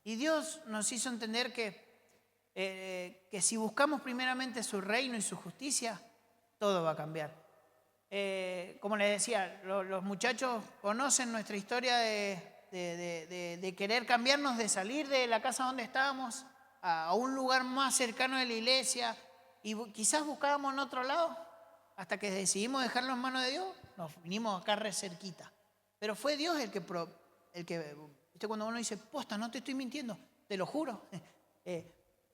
Speaker 1: Y Dios nos hizo entender que si buscamos primeramente su reino y su justicia, todo va a cambiar. Como les decía, los muchachos conocen nuestra historia de querer cambiarnos, de salir de la casa donde estábamos a un lugar más cercano de la iglesia y quizás buscábamos en otro lado hasta que decidimos dejarlo en manos de Dios. Nos vinimos acá re cerquita. Pero fue Dios el que cuando uno dice, posta, no te estoy mintiendo, te lo juro.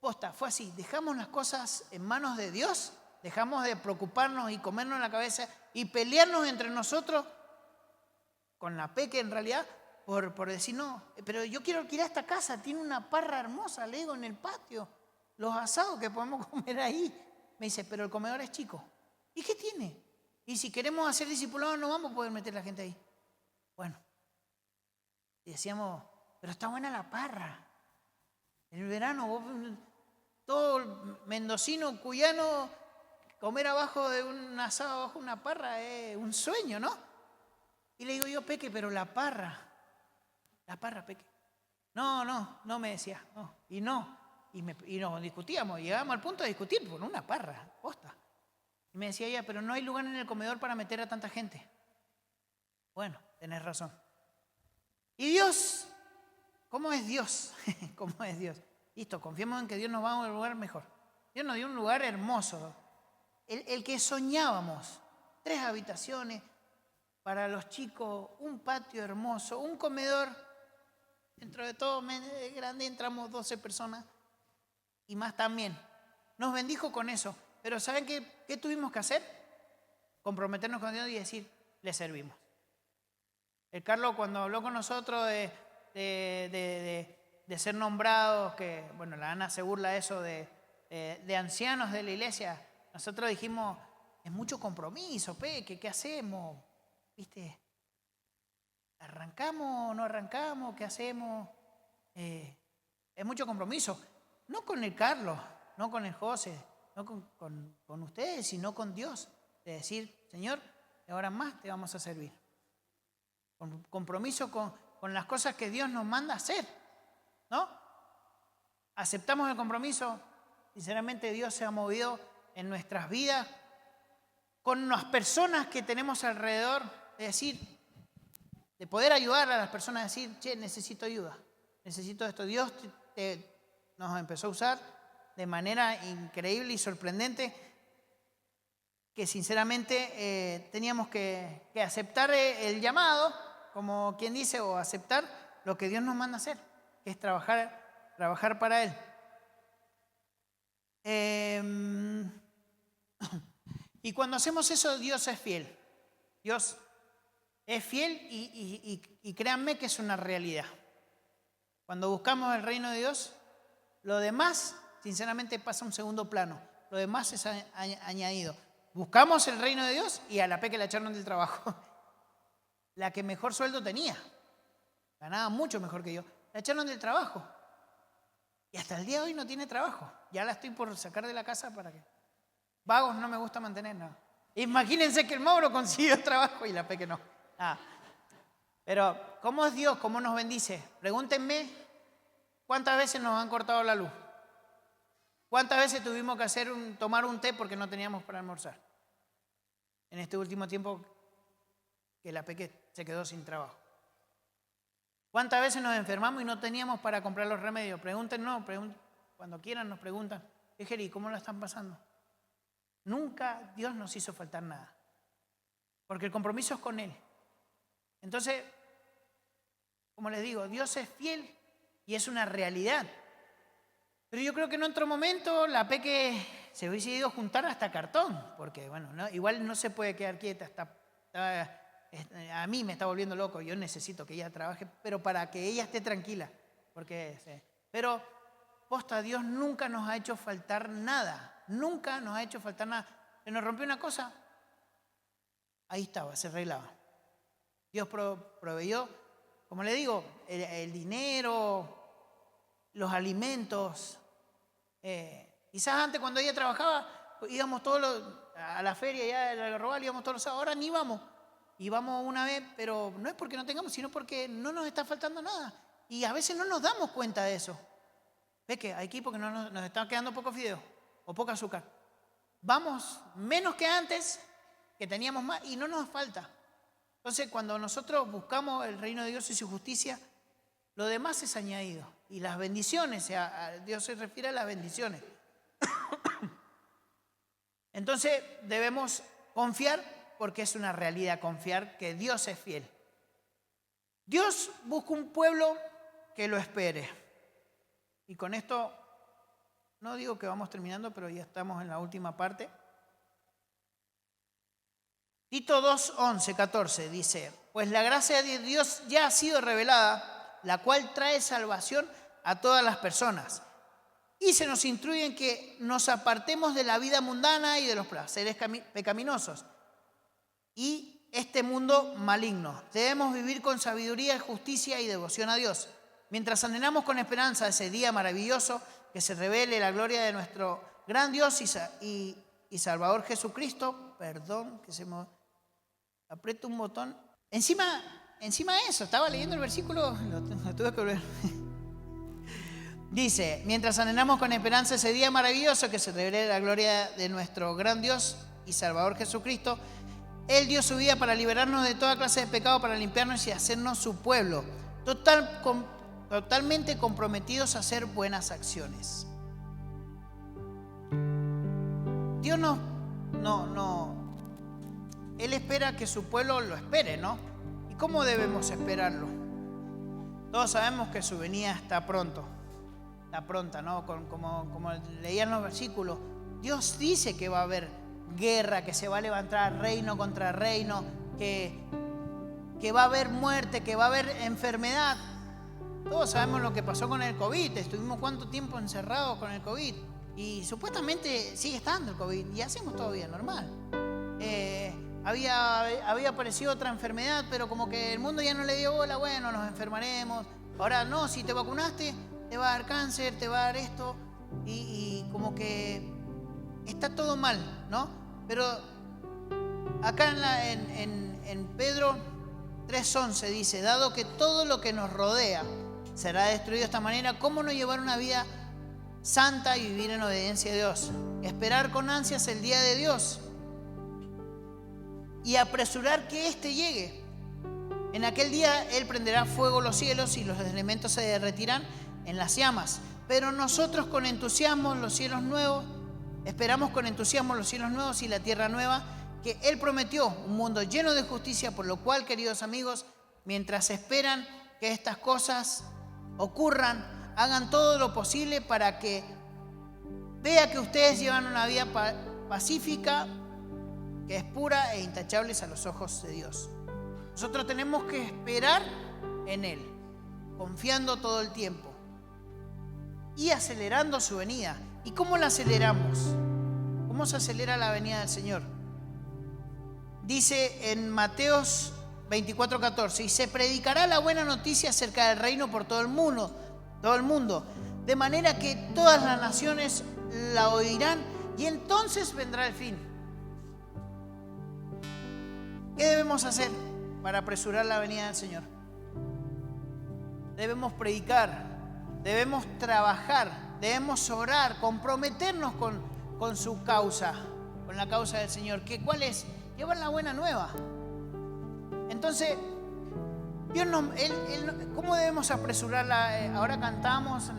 Speaker 1: Posta, fue así. Dejamos las cosas en manos de Dios, dejamos de preocuparnos y comernos la cabeza y pelearnos entre nosotros con la peque en realidad por decir, no, pero yo quiero alquilar esta casa, tiene una parra hermosa, le digo, en el patio, los asados que podemos comer ahí. Me dice, pero el comedor es chico. ¿Y qué tiene? Y si queremos hacer discipulados no vamos a poder meter la gente ahí. Bueno, y decíamos, pero está buena la parra. En el verano, todo mendocino, cuyano, comer abajo de un asado, abajo de una parra es un sueño, ¿no? Y le digo yo, Peque, pero la parra, Peque. No, me decía, no. Y nos discutíamos, llegábamos al punto de discutir por una parra, posta. Y me decía ella, pero no hay lugar en el comedor para meter a tanta gente. Bueno, tenés razón. ¿Y Dios? ¿Cómo es Dios? ¿Cómo es Dios? Listo, confiemos en que Dios nos va a un lugar mejor. Dios nos dio un lugar hermoso. El que soñábamos. 3 habitaciones para los chicos, un patio hermoso, un comedor. Dentro de todo grande entramos 12 personas y más también. Nos bendijo con eso. Pero ¿saben qué tuvimos que hacer? Comprometernos con Dios y decir, le servimos. El Carlos cuando habló con nosotros de ser nombrados, que bueno, la Ana se burla eso de ancianos de la iglesia, nosotros dijimos, es mucho compromiso, ¿qué hacemos? ¿Viste? ¿Arrancamos o no arrancamos? ¿Qué hacemos? Es mucho compromiso. No con el Carlos, no con el José, no con ustedes, sino con Dios. De decir, Señor, de ahora en más te vamos a servir. Compromiso con las cosas que Dios nos manda hacer, ¿no? Aceptamos el compromiso. Sinceramente, Dios se ha movido en nuestras vidas con las personas que tenemos alrededor, de decir, de poder ayudar a las personas a decir, che, necesito ayuda, necesito esto. Dios nos empezó a usar de manera increíble y sorprendente que sinceramente teníamos que aceptar el llamado, como quien dice, o aceptar lo que Dios nos manda hacer, que es trabajar para Él. Y cuando hacemos eso, Dios es fiel. Dios es fiel y créanme que es una realidad. Cuando buscamos el reino de Dios, lo demás, sinceramente, pasa a un segundo plano. lo demás es añadido. Buscamos el reino de Dios y a la Peque la echaron del trabajo. La que mejor sueldo tenía, ganaba mucho mejor que yo, la echaron del trabajo. Y hasta el día de hoy no tiene trabajo. Ya la estoy por sacar de la casa para que... Vagos no me gusta mantener, no. Imagínense que el Mauro consiguió trabajo y la Peque no. Pero, ¿cómo es Dios? ¿Cómo nos bendice? Pregúntenme, ¿cuántas veces nos han cortado la luz? ¿Cuántas veces tuvimos que tomar un té porque no teníamos para almorzar? En este último tiempo que la Peque se quedó sin trabajo. ¿Cuántas veces nos enfermamos y no teníamos para comprar los remedios? Pregúntenos, cuando quieran nos preguntan, Ejeri, ¿cómo la están pasando? Nunca Dios nos hizo faltar nada, porque el compromiso es con Él. Entonces, como les digo, Dios es fiel y es una realidad. Pero yo creo que en otro momento la Peque se hubiese ido a juntar hasta cartón, porque bueno, igual no se puede quedar quieta, a mí me está volviendo loco, yo necesito que ella trabaje, pero para que ella esté tranquila. Pero, posta, Dios nunca nos ha hecho faltar nada. Nunca nos ha hecho faltar nada. Se nos rompió una cosa, ahí estaba, se arreglaba. Dios proveyó, como le digo, el dinero, los alimentos. Quizás antes cuando ella trabajaba, íbamos a la feria ya del Algarrobal, íbamos todos los sábados, ahora ni vamos. Y vamos una vez, pero no es porque no tengamos, sino porque no nos está faltando nada. Y a veces no nos damos cuenta de eso. ¿Ves que hay equipos que nos están quedando poco fideo o poco azúcar? Vamos menos que antes, que teníamos más, y no nos falta. Entonces, cuando nosotros buscamos el reino de Dios y su justicia, lo demás es añadido. Y las bendiciones, Dios se refiere a las bendiciones. Entonces, debemos confiar, porque es una realidad, confiar que Dios es fiel. Dios busca un pueblo que lo espere. Y con esto, no digo que vamos terminando, pero ya estamos en la última parte. Tito 2, 11, 14 dice, pues la gracia de Dios ya ha sido revelada, la cual trae salvación a todas las personas. Y se nos instruye en que nos apartemos de la vida mundana y de los placeres pecaminosos y este mundo maligno. Debemos vivir con sabiduría, justicia y devoción a Dios, mientras anhelamos con esperanza ese día maravilloso que se revele la gloria de nuestro gran Dios y Salvador Jesucristo. Perdón, que se me aprieto un botón. Encima de eso, estaba leyendo el versículo, lo tuve que volver. Dice, mientras anhelamos con esperanza ese día maravilloso que se revele la gloria de nuestro gran Dios y Salvador Jesucristo, Él dio su vida para liberarnos de toda clase de pecado, para limpiarnos y hacernos su pueblo, totalmente comprometidos a hacer buenas acciones. Dios Él espera que su pueblo lo espere, ¿no? ¿Y cómo debemos esperarlo? Todos sabemos que su venida está pronta, ¿no? Como leían los versículos, Dios dice que va a haber guerra, que se va a levantar reino contra reino, que va a haber muerte, que va a haber enfermedad. Todos sabemos lo que pasó con el COVID. Estuvimos cuánto tiempo encerrados con el COVID y supuestamente sigue estando el COVID y hacemos todo bien, normal. Había aparecido otra enfermedad, pero como que el mundo ya no le dio bola. Bueno, nos enfermaremos. Ahora no, si te vacunaste te va a dar cáncer, te va a dar esto y como que está todo mal, ¿no? Pero acá en Pedro 3:11 dice, dado que todo lo que nos rodea será destruido de esta manera, ¿cómo no llevar una vida santa y vivir en obediencia a Dios? Esperar con ansias el día de Dios y apresurar que éste llegue. En aquel día Él prenderá fuego los cielos y los elementos se derretirán en las llamas. Pero nosotros con entusiasmo los cielos nuevos, esperamos con entusiasmo los cielos nuevos y la tierra nueva que Él prometió, un mundo lleno de justicia, por lo cual, queridos amigos, mientras esperan que estas cosas ocurran, hagan todo lo posible para que vea que ustedes llevan una vida pacífica, que es pura e intachable a los ojos de Dios. Nosotros tenemos que esperar en Él, confiando todo el tiempo y acelerando su venida. ¿Y cómo la aceleramos? ¿Cómo se acelera la venida del Señor? Dice en Mateos 24:14, y se predicará la buena noticia acerca del reino por todo el mundo, de manera que todas las naciones la oirán y entonces vendrá el fin. ¿Qué debemos hacer para apresurar la venida del Señor? Debemos predicar, debemos trabajar, debemos orar, comprometernos con su causa, con la causa del Señor. ¿Cuál es? Llevar la buena nueva. Entonces, Dios ¿cómo debemos apresurarla? Ahora cantamos,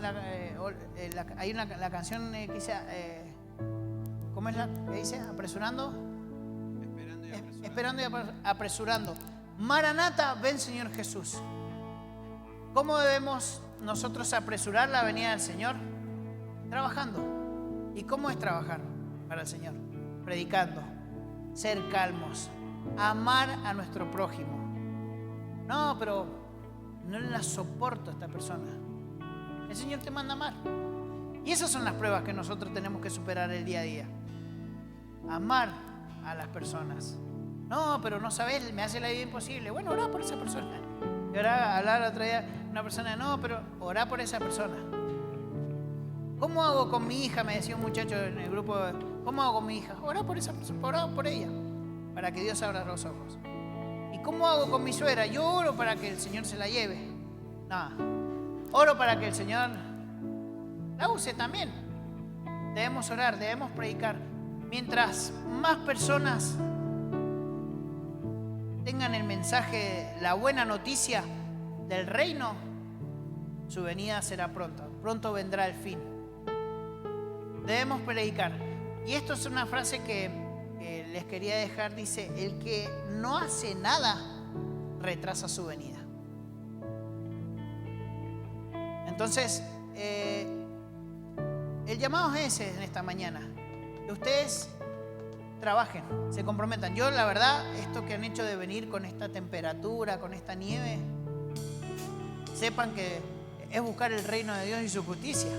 Speaker 1: hay la canción que dice, ¿cómo es la que dice? Apresurando. Esperando y apresurando. Maranata, ven Señor Jesús. ¿Cómo debemos nosotros apresurar la venida del Señor? Trabajando. ¿Y cómo es trabajar para el Señor? Predicando, ser calmos, amar a nuestro prójimo. No, pero no la soporto a esta persona. El Señor te manda a amar. Y esas son las pruebas que nosotros tenemos que superar el día a día. Amar a las personas. No, pero no sabes, me hace la vida imposible. Bueno, orá por esa persona. Y ahora hablar otro día una persona, no, pero orá por esa persona. ¿Cómo hago con mi hija? Me decía un muchacho en el grupo. ¿Cómo hago con mi hija? Orá por esa persona, orá por ella, para que Dios abra los ojos. ¿Y cómo hago con mi suegra? Yo oro para que el Señor se la lleve. Nada. Oro para que el Señor la use también. Debemos orar, debemos predicar. Mientras más personas tengan el mensaje, la buena noticia del reino, su venida será pronta. Pronto vendrá el fin. Debemos predicar. Y esto es una frase que les quería dejar. Dice, el que no hace nada retrasa su venida. Entonces, el llamado es ese en esta mañana. Que ustedes trabajen, se comprometan. Yo, la verdad, esto que han hecho de venir con esta temperatura, con esta nieve, sepan que es buscar el reino de Dios y su justicia.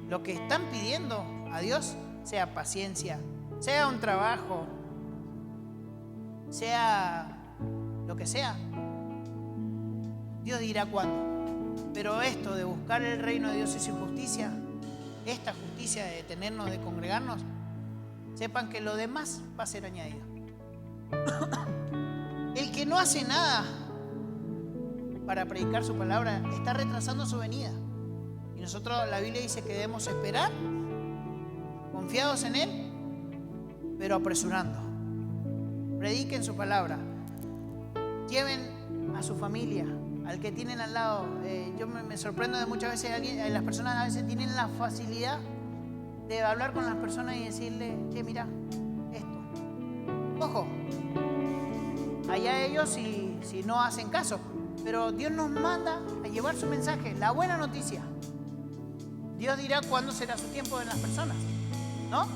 Speaker 1: Lo que están pidiendo a Dios, sea paciencia, sea un trabajo, sea lo que sea, Dios dirá cuándo. Pero esto de buscar el reino de Dios y su justicia, esta justicia de detenernos, de congregarnos, sepan que lo demás va a ser añadido. El que no hace nada para predicar su palabra está retrasando su venida. Y nosotros, la Biblia dice que debemos esperar, confiados en Él, pero apresurando. Prediquen su palabra. Lleven a su familia, al que tienen al lado. Yo me sorprendo de muchas veces, las personas a veces tienen la facilidad de hablar con las personas y decirle, che, mira, esto. Ojo, allá ellos si no hacen caso. Pero Dios nos manda a llevar su mensaje, la buena noticia. Dios dirá cuándo será su tiempo en las personas, ¿no?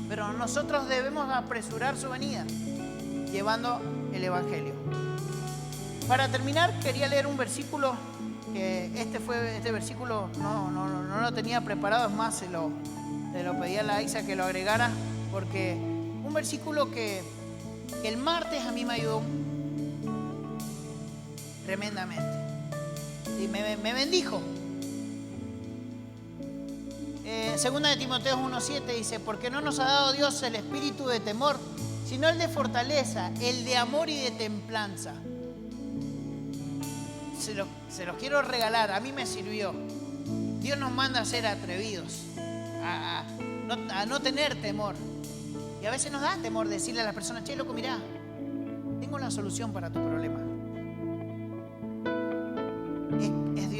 Speaker 1: Pero nosotros debemos apresurar su venida, llevando el Evangelio. Para terminar, quería leer un versículo, que este versículo no lo tenía preparado, es más, se lo pedí a la Isa que lo agregara, porque un versículo que el martes a mí me ayudó tremendamente y me bendijo. Segunda de Timoteo 1:7 dice, porque no nos ha dado Dios el espíritu de temor, sino el de fortaleza, el de amor y de templanza. Se los quiero regalar, a mí me sirvió. Dios nos manda a ser atrevidos, a no tener temor. Y a veces nos da temor decirle a las personas, che, loco, mirá, tengo la solución para tu problema. Es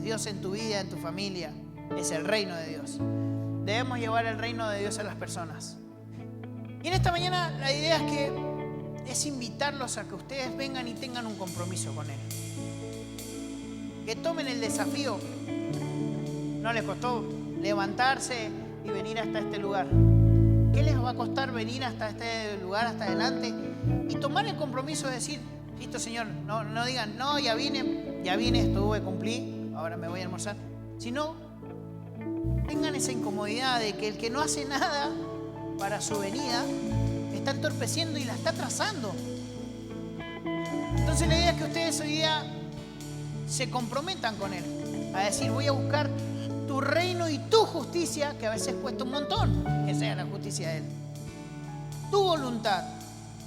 Speaker 1: Dios en tu vida, en tu familia, es el reino de Dios. Debemos llevar el reino de Dios a las personas. Y en esta mañana la idea es invitarlos a que ustedes vengan y tengan un compromiso con Él. Que tomen el desafío. No les costó levantarse y venir hasta este lugar. ¿Qué les va a costar venir hasta este lugar, hasta adelante? Y tomar el compromiso de decir, listo, Señor, no digan, no, ya vine, estuve, cumplí, ahora me voy a almorzar. Sino, tengan esa incomodidad de que el que no hace nada para su venida está entorpeciendo y la está atrasando. Entonces la idea es que ustedes hoy día se comprometan con Él, a decir: voy a buscar tu reino y tu justicia, que a veces cuesta un montón que sea la justicia de Él. Tu voluntad.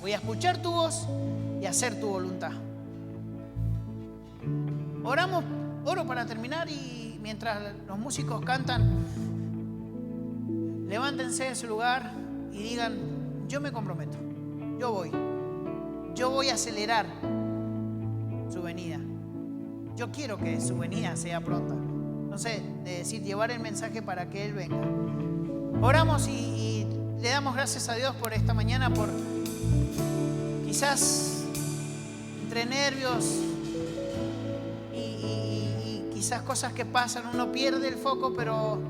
Speaker 1: Voy a escuchar tu voz y hacer tu voluntad. Oro para terminar, y mientras los músicos cantan, levántense de su lugar y digan: yo me comprometo, yo voy a acelerar su venida. Yo quiero que su venida sea pronta. Entonces, de decir, llevar el mensaje para que Él venga. Oramos y le damos gracias a Dios por esta mañana, por quizás entre nervios y quizás cosas que pasan, uno pierde el foco, pero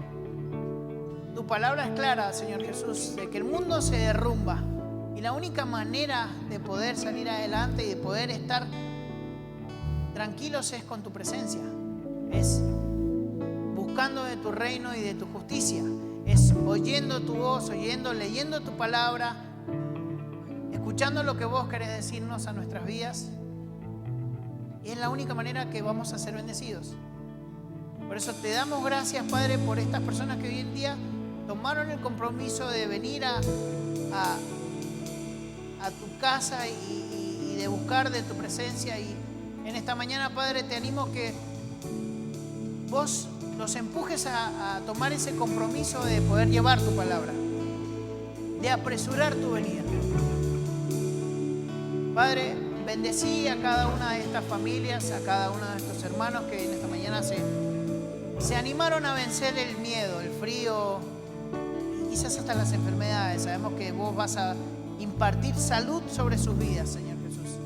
Speaker 1: tu palabra es clara, Señor Jesús, de que el mundo se derrumba y la única manera de poder salir adelante y de poder estar tranquilos es con tu presencia, es buscando de tu reino y de tu justicia, es oyendo tu voz, leyendo tu palabra, escuchando lo que vos querés decirnos a nuestras vidas, y es la única manera que vamos a ser bendecidos. Por eso te damos gracias, Padre, por estas personas que hoy en día tomaron el compromiso de venir a tu casa y de buscar de tu presencia. Y en esta mañana, Padre, te animo que vos los empujes a tomar ese compromiso de poder llevar tu palabra, de apresurar tu venida. Padre, bendecí a cada una de estas familias, a cada uno de estos hermanos que en esta mañana se animaron a vencer el miedo, el frío y quizás hasta las enfermedades. Sabemos que vos vas a impartir salud sobre sus vidas, Señor Jesús.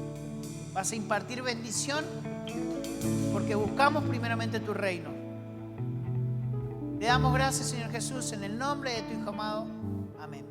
Speaker 1: Vas a impartir bendición porque buscamos primeramente tu reino. Te damos gracias, Señor Jesús, en el nombre de tu Hijo amado. Amén.